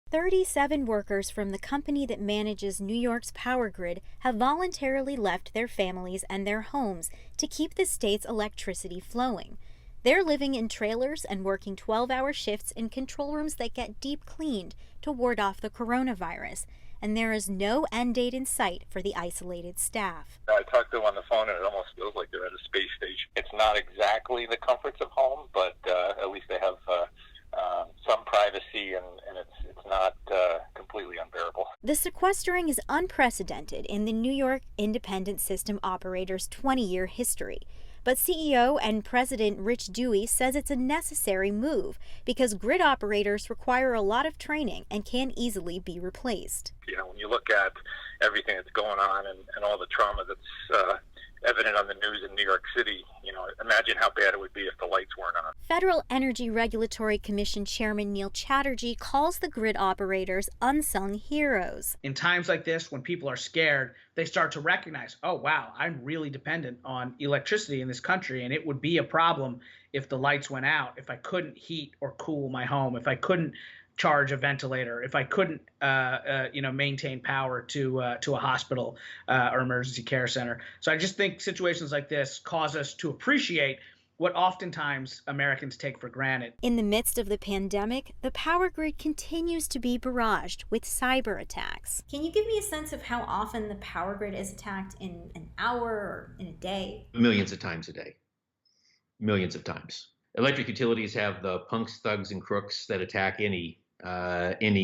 37 workers from the company that manages New York's power grid have voluntarily left their families and their homes to keep the state's electricity flowing. They're living in trailers and working 12-hour shifts in control rooms that get deep cleaned to ward off the coronavirus. And there is no end date in sight for the isolated staff. I talked to them on the phone, and it almost feels like they're at a space station. It's not exactly the comforts of home, but at least they have some privacy, and it's not completely unbearable. The sequestering is unprecedented in the New York independent system operator's 20-year history. But CEO and President Rich Dewey says it's a necessary move because grid operators require a lot of training and can easily be replaced. When you look at everything that's going on and all the trauma that's evident on the news in New York City, imagine how bad it would be if the lights weren't on. Federal Energy Regulatory Commission Chairman Neil Chatterjee calls the grid operators unsung heroes. In times like this, when people are scared, they start to recognize, oh, wow, I'm really dependent on electricity in this country, and it would be a problem if the lights went out, if I couldn't heat or cool my home, if I couldn't charge a ventilator, if I couldn't, maintain power to a hospital or emergency care center. So I just think situations like this cause us to appreciate what oftentimes Americans take for granted. In the midst of the pandemic, the power grid continues to be barraged with cyber attacks. Can you give me a sense of how often the power grid is attacked in an hour or in a day? Millions of times a day. Millions of times. Electric utilities have the punks, thugs, and crooks that attack any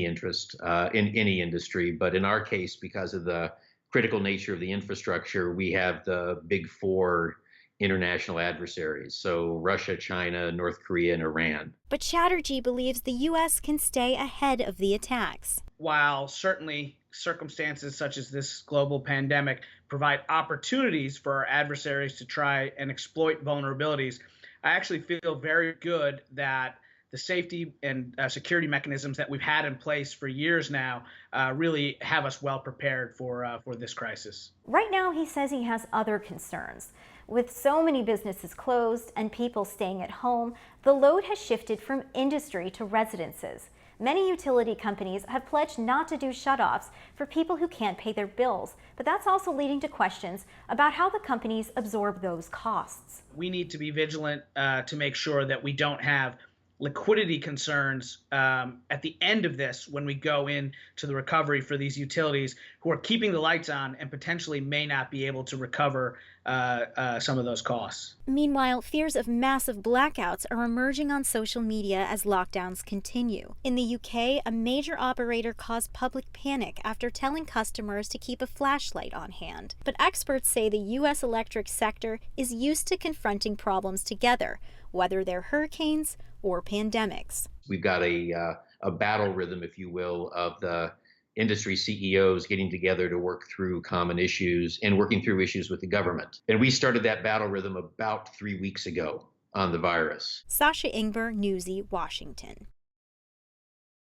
interest in any industry. But in our case, because of the critical nature of the infrastructure, we have the big four international adversaries. So Russia, China, North Korea, and Iran. But Chatterjee believes the U.S. can stay ahead of the attacks. While certainly circumstances such as this global pandemic provide opportunities for our adversaries to try and exploit vulnerabilities, I actually feel very good that the safety and security mechanisms that we've had in place for years now really have us well prepared for this crisis. Right now, he says he has other concerns. With so many businesses closed and people staying at home, the load has shifted from industry to residences. Many utility companies have pledged not to do shutoffs for people who can't pay their bills, but that's also leading to questions about how the companies absorb those costs. We need to be vigilant to make sure that we don't have liquidity concerns at the end of this when we go into the recovery for these utilities who are keeping the lights on and potentially may not be able to recover some of those costs. Meanwhile, fears of massive blackouts are emerging on social media as lockdowns continue. In the UK, a major operator caused public panic after telling customers to keep a flashlight on hand. But experts say the U.S. electric sector is used to confronting problems together, whether they're hurricanes or pandemics. We've got a battle rhythm, if you will, of the industry CEOs getting together to work through common issues and working through issues with the government. And we started that battle rhythm about 3 weeks ago on the virus. Sasha Ingber, Newsy, Washington.